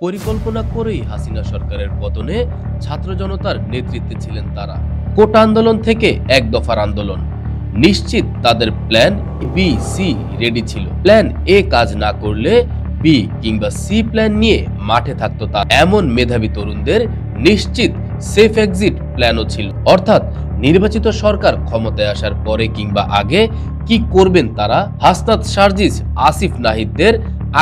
পরিকল্পনা করেই হাসিনা সরকারের পতনে ছাত্র জনতার নেতৃত্বে ছিলেন তারা। কোটা আন্দোলন থেকে এক দফার আন্দোলন, নিশ্চিত তাদের প্ল্যান বি সি রেডি ছিল। প্ল্যান এ কাজ না করলে বি কিংবা সি প্ল্যান নিয়ে মাঠে থাকতো তা। এমন মেধাবী তরুণদের নিশ্চিত সেফ এক্সিট প্ল্যানও ছিল, অর্থাৎ নির্বাচিত সরকার ক্ষমতায় আসার পরে কিংবা আগে কি করবেন তারা। হাসনাত, সার্জিস, আসিফ, নাহিদদের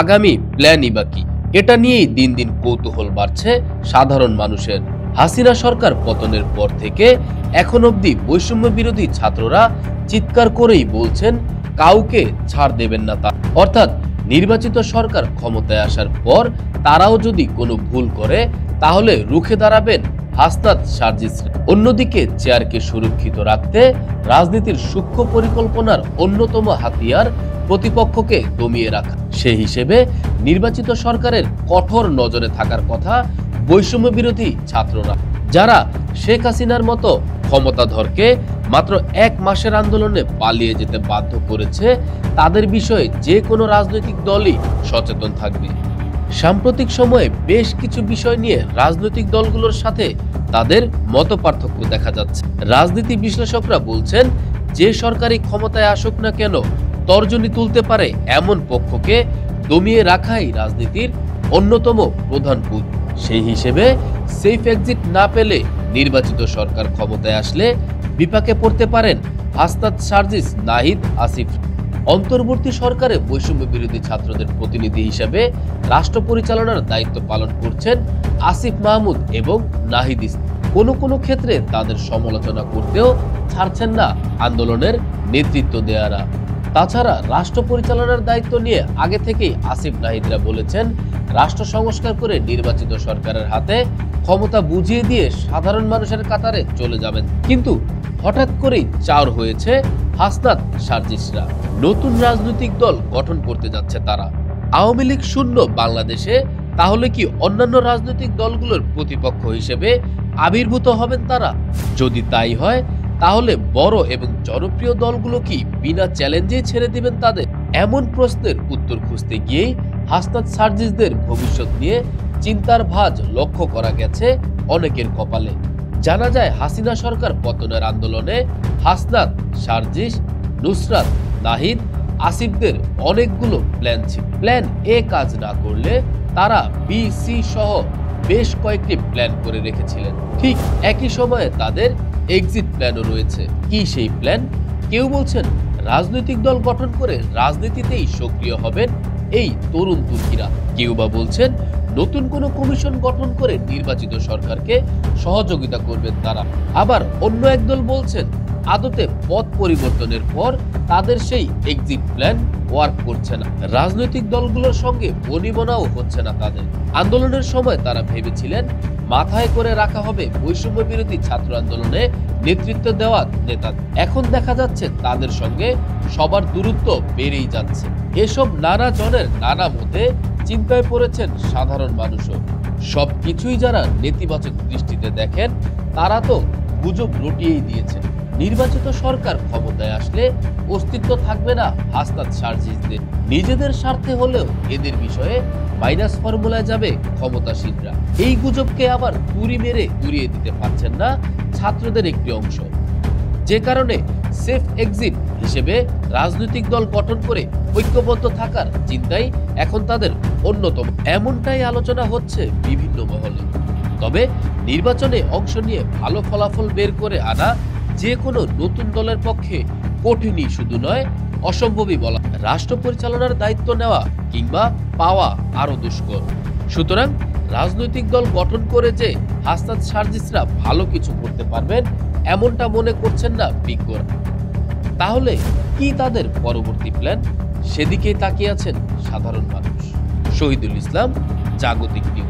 আগামী প্ল্যানই বা কি, এটা নিয়েই দিন দিন কৌতূহল বাড়ছে সাধারণ মানুষের। হাসিনা সরকার পতনের পর থেকে এখন অবধি বৈষম্য বিরোধী ছাত্ররা চিৎকার করেই বলছেন কাউকে ছাড় দেবেন না তা, অর্থাৎ নির্বাচিত সরকার ক্ষমতায় আসার পর তারাও যদি কোনো ভুল করে তাহলে রুখে দাঁড়াবেন হাসনাত, সার্জিস। অন্যদিকে চেয়ারকে সুরক্ষিত রাখতে রাজনীতির সূক্ষ্ম পরিকল্পনার অন্যতম হাতিয়ার প্রতিপক্ষকে দমিয়ে রাখা। সে হিসেবে নির্বাচিত সরকারের কঠোর নজরে থাকার কথা বৈষম্য বিরোধী ছাত্ররা, যারা শেখ হাসিনার মতো ক্ষমতাধরকে মাত্র 1 মাসের আন্দোলনে পালিয়ে যেতে বাধ্য করেছে, তাদের বিষয়ে যে কোনো রাজনৈতিক দলই সচেতন থাকবে। সাম্প্রতিক সময়ে বেশ কিছু বিষয় নিয়ে রাজনৈতিক দলগুলোর সাথে তাদের মতপার্থক্য দেখা যাচ্ছে। রাজনীতি বিশ্লেষকরা বলছেন, যে সরকারি ক্ষমতায় আসুক না কেন তর্জনী তুলতে পারে এমন পক্ষকে দমিয়ে রাখাই রাজনীতির অন্যতম প্রধান পুঁজ। সেই হিসেবে সেফ এক্সিট না পেলে নির্বাচিত সরকার ক্ষমতায় আসলে বিপাকে পড়তে পারেন হাসনাত, সার্জিস, নাহিদ, আসিফ। অন্তর্বর্তী সরকারে বৈষম্য বিরোধী ছাত্রদের প্রতিনিধি হিসেবে রাষ্ট্র পরিচালনার দায়িত্ব পালন করছেন আসিফ মাহমুদ এবং নাহিদ। কোনো ক্ষেত্রে তাদের সমালোচনা করতেও ছাড়ছেন না আন্দোলনের নেতৃত্ব দেয়ারা। তাছাড়া রাষ্ট্র পরিচালনার দায়িত্ব নিয়ে আগে থেকেই আসিফ, নাহিদরা বলেছেন রাষ্ট্র সংস্কার করে নির্বাচিত সরকারের হাতে ক্ষমতা বুঝিয়ে দিয়ে সাধারণ মানুষের কাতারে চলে যাবেন। কিন্তু হঠাৎ করেই চার হয়েছে হাসনাত, সার্জিসরা। নতুন রাজনৈতিক দল গঠন করতে যাচ্ছে তারা। আওয়ামী লীগ শূন্য বাংলাদেশে তাহলে কি অন্যান্য রাজনৈতিক দলগুলোর প্রতিপক্ষ হিসেবে আবির্ভূত হবেন তারা? যদি তাই হয় তাহলে বড় এবং জনপ্রিয় দলগুলো কি বিনা চ্যালেঞ্জেই ছেড়ে দিবেন তাদের? এমন প্রশ্নের উত্তর খুঁজতে গিয়েই হাসনাত, সার্জিসদের ভবিষ্যৎ নিয়ে চিন্তার ভাঁজ লক্ষ্য করা গেছে অনেকের কপালে। জানা যায় হাসিনা সরকার পতনের আন্দোলনে হাসনাত, সার্জিস, নুসরাত, নাহিদ, আসিফদের অনেকগুলো প্ল্যান ছিল। প্ল্যান এ কাজ না করলে তারা বি, সি সহ বেশ কয়েকটি প্ল্যান করে রেখেছিলেন। ঠিক একই সময়ে তাদের এক্সিট প্ল্যানও রয়েছে। কি সেই প্ল্যান? কেউ বলছেন রাজনৈতিক দল গঠন করে রাজনীতিতেই সক্রিয় হবেন এই তরুণ তুর্কিরা, কেউ বা বলছেন নতুন কোনো কমিশন গঠন করে নির্বাচিত সরকারকে সহযোগিতা করবেন তারা। আবার অন্য একদল বলছেন আদতে পথ পরিবর্তনের পর তাদের সেই এক্সিট প্ল্যান ওয়ার্ক করছে না, রাজনৈতিক দলগুলোর সঙ্গে বনিবনাও হচ্ছে না তাদের। আন্দোলনের সময় তারা ভেবেছিলেন মাথায় করে রাখা হবে বৈষম্য বিরোধী ছাত্র আন্দোলনে নেতৃত্ব দেওয়া নেতা। এখন দেখা যাচ্ছে তাদের সঙ্গে সবার দূরত্ব বেড়েই যাচ্ছে। এসব নানা জনের নানা মতে চিন্তায় পড়েছেন সাধারণ মানুষও। সবকিছুই যারা নেতিবাচক দৃষ্টিতে দেখেন তারা তো গুজব রটিয়েই দিয়েছেন। নির্বাচিত সরকার ক্ষমতায় আসলে অস্তিত্ব থাকবে না হাসনাত, সার্জিসদের। নিজেদের স্বার্থে হলেও এদের বিষয়ে মাইনাস ফর্মুলায় যাবে ক্ষমতাসীনরা। এই গুজবকে আবার তুড়ি মেরে উড়িয়ে দিতে পারছেন না ছাত্রদের একটি অংশ, যে কারণে সেফ এক্সিট হিসেবে রাজনৈতিক দল গঠন করে ঐক্যবদ্ধ থাকার চিন্তাই এখন তাদের অন্যতম। এমনটাই আলোচনা হচ্ছে বিভিন্ন মহলে। তবে নির্বাচনে অংশ নিয়ে ভালো ফলাফল বের করে আনা যে কোনো নতুন দলের পক্ষে কঠিনই শুধু নয়, অসম্ভবই বলা। রাষ্ট্র পরিচালনার দায়িত্ব নেওয়া কিংবা পাওয়া আরো দুষ্কর। সুতরাং রাজনৈতিক দল গঠন করে যে হাসনাত, সার্জিসরা ভালো কিছু করতে পারবেন এমনটা মনে করছেন না বিজ্ঞরা। তাহলে কি তাদের পরবর্তী প্ল্যান? সেদিকেই তাকিয়ে আছেন সাধারণ মানুষ। শহীদুল ইসলাম, জাগতিক নিউজ।